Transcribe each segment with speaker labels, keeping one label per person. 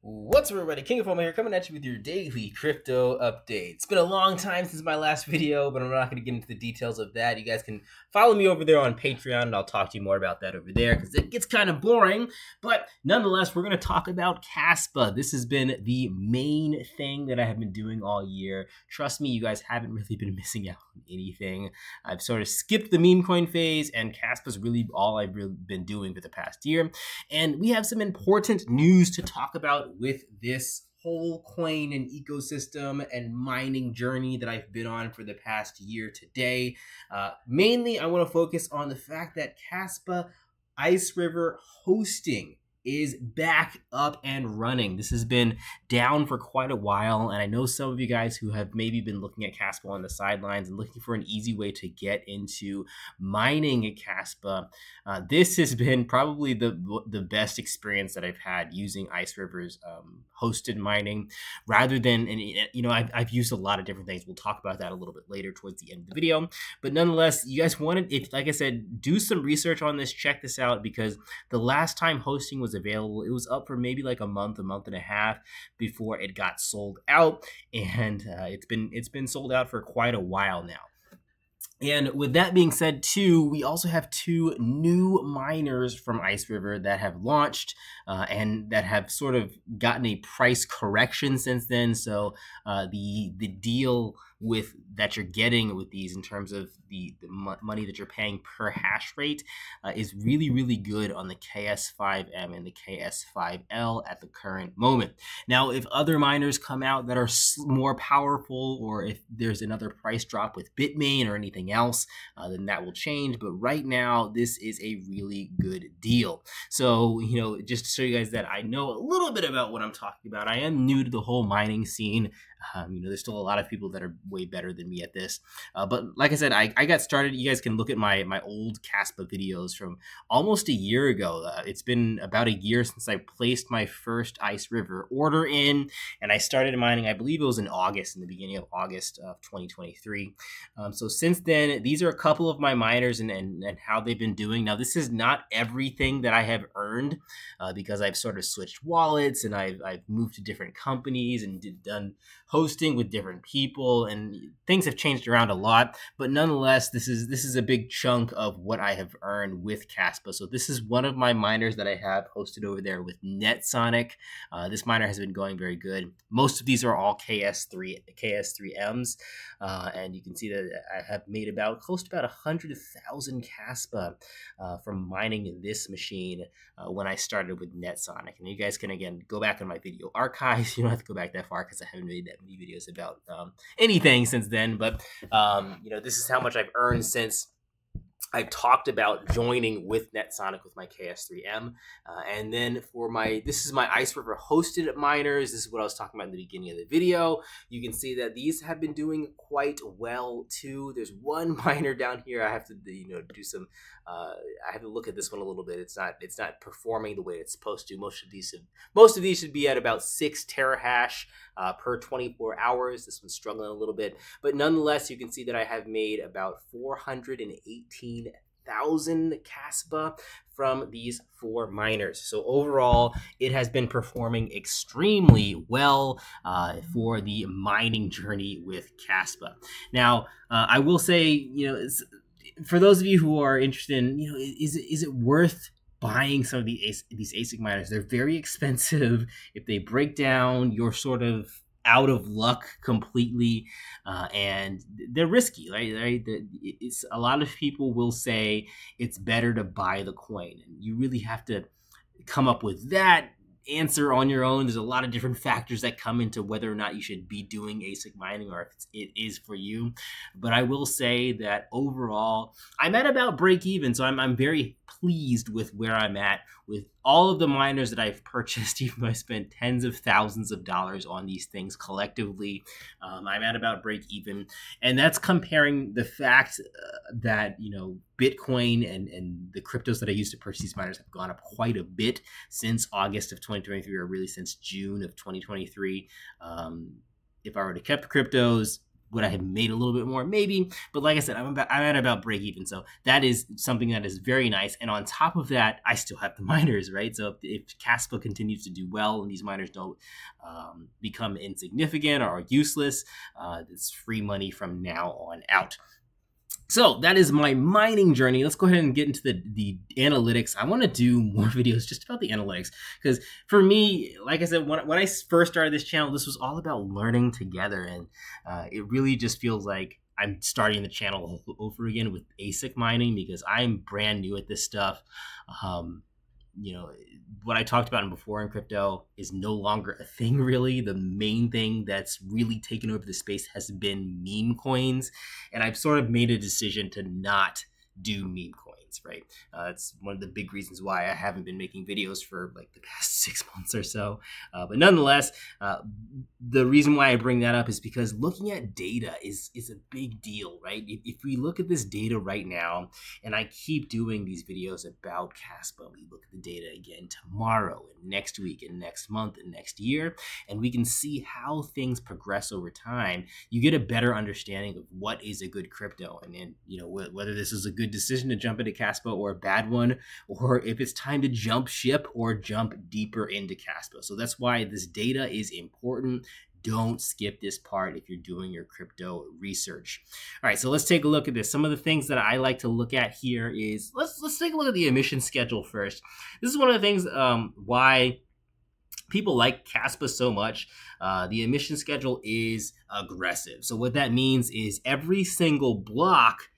Speaker 1: What's up, everybody? King of Fomo here, coming at you with your daily crypto update. It's been a long time since my last video, but I'm not going to get into the details of that. You guys can follow me over there on Patreon, and I'll talk to you more about that over there because it gets kind of boring. But nonetheless, we're going to talk about Kaspa. This has been the main thing that I have been doing all year. Trust me, you guys haven't really been missing out on anything. I've sort of skipped the meme coin phase, and Kaspa's really all I've really been doing for the past year. And we have some important news to talk about with this whole coin and ecosystem and mining journey that I've been on for the past year today. Mainly, I want to focus on the fact that Kaspa Iceriver hosting is back up and running. This has been down for quite a while, and I know some of you guys who have maybe been looking at Kaspa on the sidelines and looking for an easy way to get into mining at Kaspa. This has been probably the best experience that I've had using Iceriver's hosted mining, rather than, and I've used a lot of different things. We'll talk about that a little bit later towards the end of the video. But nonetheless, you guys wanted, if like I said, do some research on this, check this out, because the last time hosting was available, it was up for maybe like a month and a half before it got sold out, and it's been sold out for quite a while now. And with that being said, too, we also have two new miners from Iceriver that have launched and that have sort of gotten a price correction since then. So the deal with that you're getting with these in terms of the money that you're paying per hash rate is really good on the KS5M and the KS5L at the current moment. Now, if other miners come out that are more powerful, or if there's another price drop with Bitmain or anything else, then that will change. But right now, this is a really good deal. So, just to show you guys that I know a little bit about what I'm talking about, I am new to the whole mining scene. There's still a lot of people that are way better than me at this. But like I said, I got started. You guys can look at my old Kaspa videos from almost a year ago. It's been about a year since I placed my first Iceriver order in, and I started mining, I believe it was in August, in the beginning of August of 2023. So since then, these are a couple of my miners and how they've been doing. Now, this is not everything that I have earned because I've sort of switched wallets, and I've moved to different companies and done hosting with different people, and things have changed around a lot. But nonetheless, this is a big chunk of what I have earned with Kaspa. So this is one of my miners that I have hosted over there with NetSonic. This miner has been going very good. Most of these are all KS3Ms, and you can see that I have made about close to about 100,000 Kaspa from mining this machine when I started with NetSonic. And you guys can, again, go back on my video archives. You don't have to go back that far because I haven't made that many videos about anything since then. But this is how much I've earned since I've talked about joining with NetSonic with my KS3M. And then this is my Iceriver hosted miners. This is what I was talking about in the beginning of the video. You can see that these have been doing quite well too. There's one miner down here. I have to, do some, I have to look at this one a little bit. It's not performing the way it's supposed to. Most of these should be at about 6 terahash per 24 hours. This one's struggling a little bit, but nonetheless, you can see that I have made about 418,000 Kaspa from these 4 miners. So overall, it has been performing extremely well for the mining journey with Kaspa. Now, I will say, for those of you who are interested in, is it worth buying some of these ASIC miners? They're very expensive. If they break down, you're sort of out of luck completely, and they're risky, right? It's a lot of people will say it's better to buy the coin, and you really have to come up with that answer on your own. There's a lot of different factors that come into whether or not you should be doing ASIC mining, or if it is for you. But I will say that overall, I'm at about break even, so I'm very pleased with where I'm at with all of the miners that I've purchased. Even though I spent tens of thousands of dollars on these things collectively, I'm at about break even, and that's comparing the fact that Bitcoin and the cryptos that I use to purchase these miners have gone up quite a bit since August of 2023, or really since June of 2023. If I were to kept cryptos, would I have made a little bit more? Maybe. But like I said, I'm at about break even. So that is something that is very nice. And on top of that, I still have the miners, right? So if Kaspa continues to do well and these miners don't become insignificant or useless, it's free money from now on out. So that is my mining journey. Let's go ahead and get into the analytics. I want to do more videos just about the analytics because for me, like I said, when I first started this channel, this was all about learning together. And it really just feels like I'm starting the channel over again with ASIC mining because I'm brand new at this stuff. You know, what I talked about before in crypto is no longer a thing, really. The main thing that's really taken over the space has been meme coins. And I've sort of made a decision to not do meme coins, right? It's one of the big reasons why I haven't been making videos for like the past 6 months or so. But nonetheless, the reason why I bring that up is because looking at data is a big deal, right? If we look at this data right now, and I keep doing these videos about Kaspa, we look at the data again tomorrow and next week and next month and next year, and we can see how things progress over time. You get a better understanding of what is a good crypto, and then, you know, whether this is a good decision to jump into Kaspa or a bad one, or if it's time to jump ship or jump deeper into Kaspa. So that's why this data is important. Don't skip this part if you're doing your crypto research. All right, so let's take a look at this. Some of the things that I like to look at here is, let's take a look at the emission schedule first. This is one of the things why people like Kaspa so much. The emission schedule is aggressive. So what that means is every single block,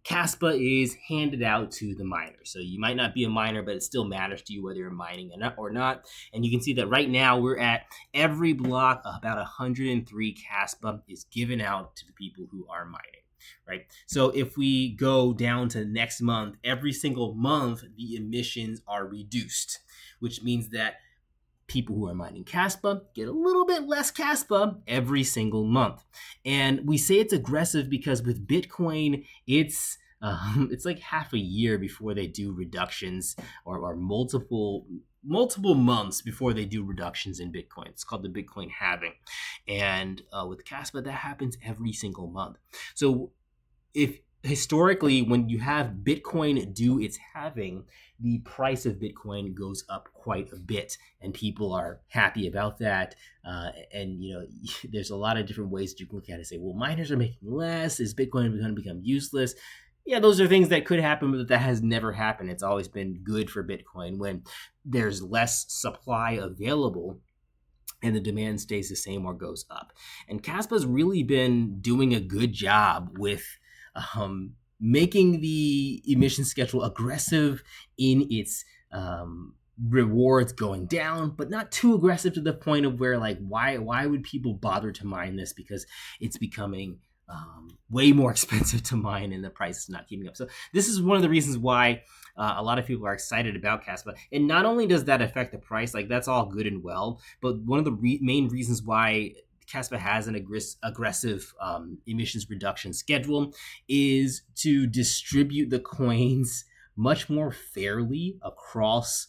Speaker 1: Kaspa is handed out to the miner. So you might not be a miner, but it still matters to you whether you're mining or not. And you can see that right now we're at every block, about 103 Kaspa is given out to the people who are mining, right? So if we go down to next month, every single month, the emissions are reduced, which means that people who are mining Kaspa get a little bit less Kaspa every single month. And we say it's aggressive because with Bitcoin, it's like half a year before they do reductions, or multiple months before they do reductions in Bitcoin. It's called the Bitcoin halving. And with Kaspa, that happens every single month. So if historically, when you have Bitcoin do its halving, the price of Bitcoin goes up quite a bit, and people are happy about that. And you know, there's a lot of different ways that you can look at it and say, well, miners are making less. Is Bitcoin going to become useless? Yeah, those are things that could happen, but that has never happened. It's always been good for Bitcoin when there's less supply available and the demand stays the same or goes up. And Kaspa's really been doing a good job with making the emission schedule aggressive in its rewards going down, but not too aggressive to the point of where, like, why would people bother to mine this? Because it's becoming way more expensive to mine and the price is not keeping up. So this is one of the reasons why a lot of people are excited about Kaspa. And not only does that affect the price, like that's all good and well, but one of the main reasons why Kaspa has an aggressive emissions reduction schedule is to distribute the coins much more fairly across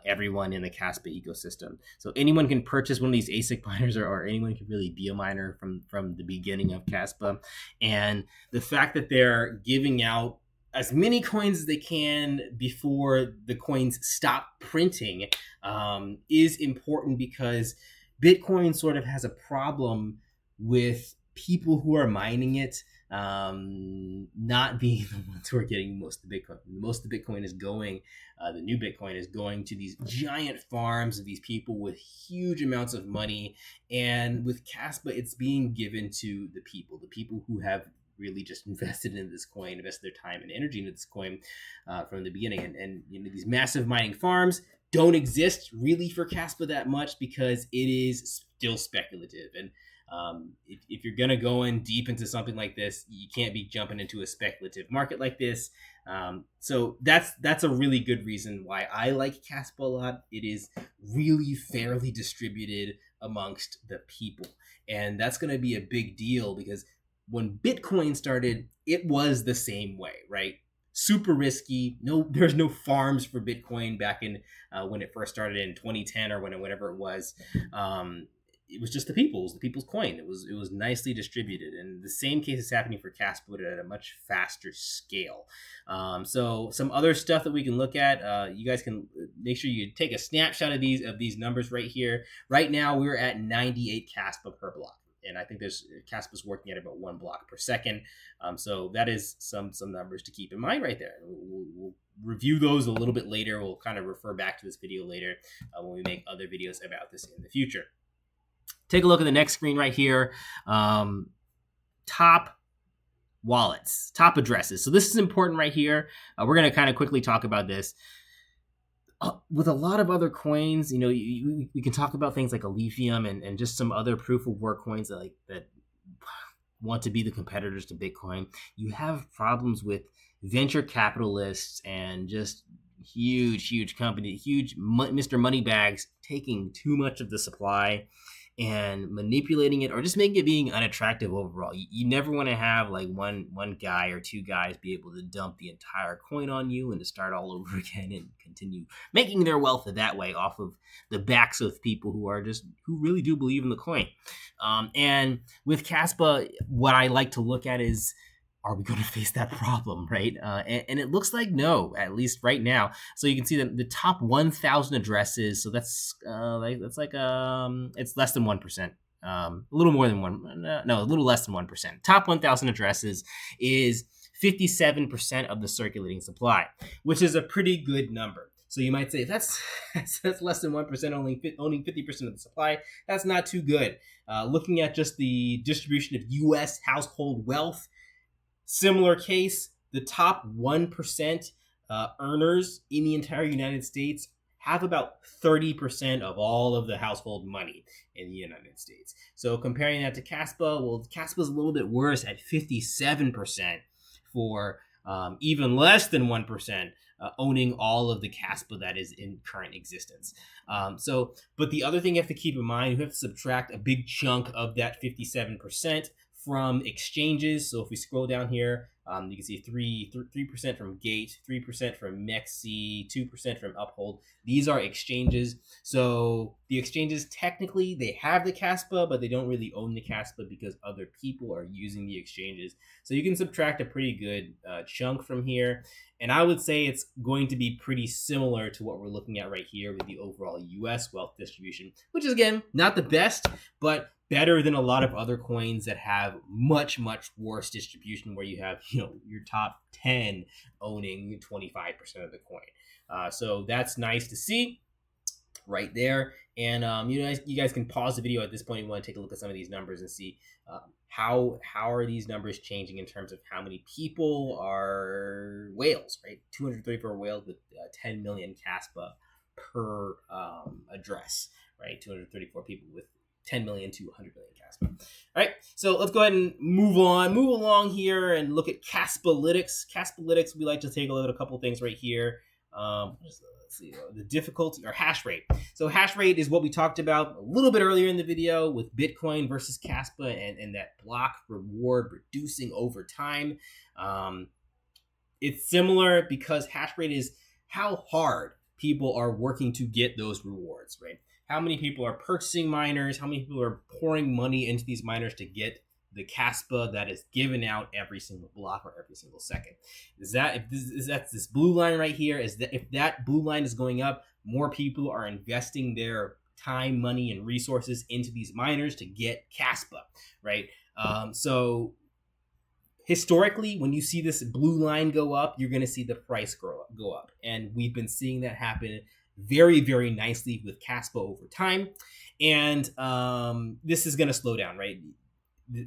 Speaker 1: everyone in the Kaspa ecosystem. So anyone can purchase one of these ASIC miners, or anyone can really be a miner from the beginning of Kaspa. And the fact that they're giving out as many coins as they can before the coins stop printing is important, because Bitcoin sort of has a problem with people who are mining it not being the ones who are getting most of the Bitcoin. Most of the Bitcoin is going, the new Bitcoin is going to these giant farms of these people with huge amounts of money. And with Kaspa, it's being given to the people who have really just invested in this coin, invested their time and energy into this coin from the beginning. And you know, these massive mining farms don't exist really for Kaspa that much because it is still speculative. And if you're going to go in deep into something like this, you can't be jumping into a speculative market like this. So that's a really good reason why I like Kaspa a lot. It is really fairly distributed amongst the people. And that's going to be a big deal, because when Bitcoin started, it was the same way, right? Super risky. There's no farms for Bitcoin back in when it first started in 2010 or whenever it was. it was just the people's coin. It was nicely distributed, and the same case is happening for Kaspa, but at a much faster scale. So some other stuff that we can look at. You guys can make sure you take a snapshot of these numbers right here. Right now, we're at 98 Kaspa per block, and I think Kaspa's working at about 1 block per second. So that is some numbers to keep in mind right there. We'll review those a little bit later. We'll kind of refer back to this video later when we make other videos about this in the future. Take a look at the next screen right here. Top wallets, top addresses. So this is important right here. We're going to kind of quickly talk about this. With a lot of other coins, you know, we can talk about things like Lithium and just some other proof of work coins that want to be the competitors to Bitcoin. You have problems with venture capitalists and just huge companies, huge Mr. Moneybags taking too much of the supply and manipulating it, or just making it being unattractive overall. You never want to have like one guy or two guys be able to dump the entire coin on you and to start all over again and continue making their wealth that way off of the backs of people who really do believe in the coin. And with Kaspa, what I like to look at is, are we going to face that problem, right? And it looks like no, at least right now. So you can see that the top 1,000 addresses. So that's it's less than 1%. A little more than a little less than 1%. Top 1,000 addresses is 57% of the circulating supply, which is a pretty good number. So you might say that's less than 1%, owning 50% of the supply. That's not too good. Looking at just the distribution of U.S. household wealth. Similar case, the top 1% earners in the entire United States have about 30% of all of the household money in the United States. So comparing that to Kaspa, well, Kaspa is a little bit worse at 57% for even less than 1% owning all of the Kaspa that is in current existence. But the other thing you have to keep in mind, you have to subtract a big chunk of that 57% from exchanges. So if we scroll down here, you can see 3% from Gate, 3% from Mexi, 2% from Uphold. These are exchanges. So the exchanges, technically, they have the Kaspa, but they don't really own the Kaspa because other people are using the exchanges. So you can subtract a pretty good chunk from here. And I would say it's going to be pretty similar to what we're looking at right here with the overall US wealth distribution, which is, again, not the best, but better than a lot of other coins that have much worse distribution, where you have, you know, your top 10 owning 25% of the coin. So that's nice to see right there. And you guys can pause the video at this point if you want to take a look at some of these numbers and see how are these numbers changing in terms of how many people are whales, right? 234 whales with 10 million Kaspa per address, right? 234 people with 10 million to 100 million Kaspa. All right, so let's go ahead and move along here and look at Kaspalytics. Kaspalytics, we like to take a look at a couple things right here. Let's see, the difficulty or hash rate. So hash rate is what we talked about a little bit earlier in the video with Bitcoin versus Kaspa and that block reward reducing over time. It's similar because hash rate is how hard people are working to get those rewards, right? How many people are purchasing miners? How many people are pouring money into these miners to get the Kaspa that is given out every single block or every single second? That's this blue line right here? Is that if that blue line is going up, more people are investing their time, money, and resources into these miners to get Kaspa, right? So historically, when you see this blue line go up, you're going to see the price go up, and we've been seeing that happen very nicely with Kaspa over time. And this is going to slow down, right?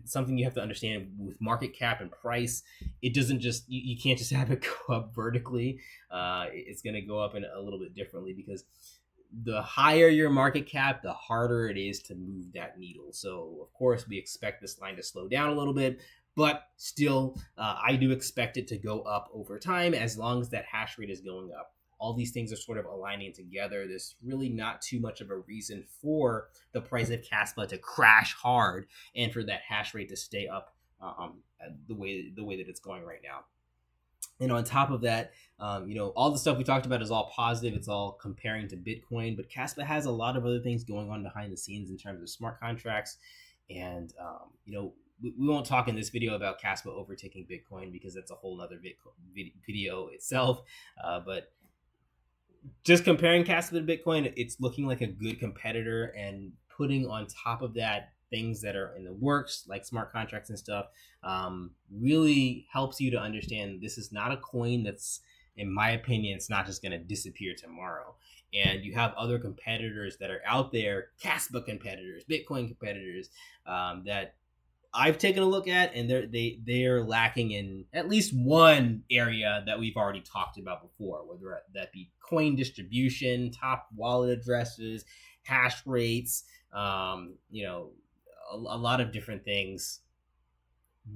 Speaker 1: Something you have to understand with market cap and price, it doesn't just, you can't just have it go up vertically. It's going to go up in a little bit differently, because the higher your market cap, the harder it is to move that needle. So of course we expect this line to slow down a little bit, but still I do expect it to go up over time as long as that hash rate is going up. All these things are sort of aligning together. There's really not too much of a reason for the price of Kaspa to crash hard and for that hash rate to stay up the way that it's going right now. And on top of that, all the stuff we talked about is all positive. It's all comparing to Bitcoin, but Kaspa has a lot of other things going on behind the scenes in terms of smart contracts. And, we won't talk in this video about Kaspa overtaking Bitcoin because that's a whole other video itself. But just comparing Kaspa to Bitcoin, it's looking like a good competitor, and putting on top of that things that are in the works, like smart contracts and stuff, really helps you to understand this is not a coin that's, in my opinion, it's not just going to disappear tomorrow. And you have other competitors that are out there, Kaspa competitors, Bitcoin competitors, that I've taken a look at, and they're lacking in at least one area that we've already talked about before, whether that be coin distribution, top wallet addresses, hash rates, a lot of different things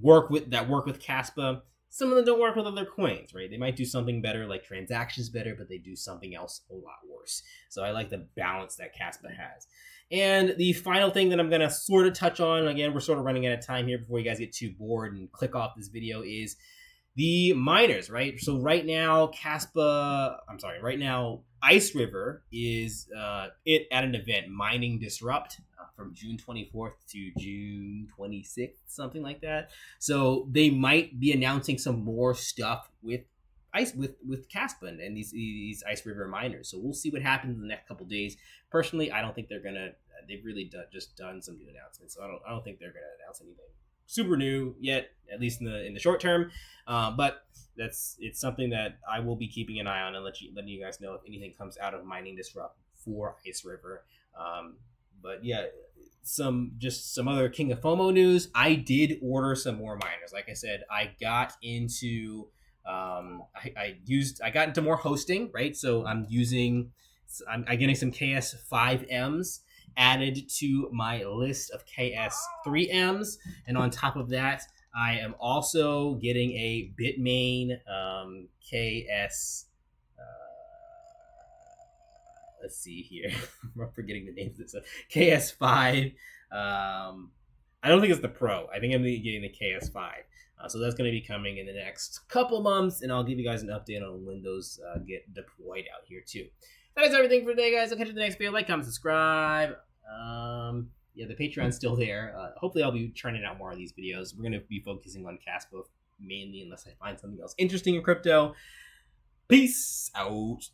Speaker 1: work with Kaspa. Some of them don't work with other coins, right? They might do something better, like transactions better, but they do something else a lot worse. So I like the balance that Kaspa has. And the final thing that I'm going to sort of touch on, again, we're sort of running out of time here before you guys get too bored and click off this video, is the miners, right? So right now, Iceriver is at an event, Mining Disrupt, from June 24th to June 26th, something like that. So they might be announcing some more stuff with Kaspa and these Iceriver miners. So we'll see what happens in the next couple days. Personally, I don't think they're gonna. They've really just done some new announcements. So I don't think they're gonna announce anything super new yet, at least in the short term. But it's something that I will be keeping an eye on and letting you guys know if anything comes out of Mining Disrupt for Iceriver. But yeah, some other King of Fomo news. I did order some more miners. Like I said, I got into I got into more hosting, right? So I'm getting some KS5Ms added to my list of KS3Ms, and on top of that, I am also getting a Bitmain KS. Let's see here. I'm forgetting the names of this. KS5. I don't think it's the Pro. I think I'm getting the KS5. So that's going to be coming in the next couple months, and I'll give you guys an update on when those get deployed out here too. That is everything for today, guys. I'll catch you in the next video. Like, comment, subscribe. The Patreon's still there. Hopefully, I'll be churning out more of these videos. We're going to be focusing on Kaspa mainly, unless I find something else interesting in crypto. Peace out.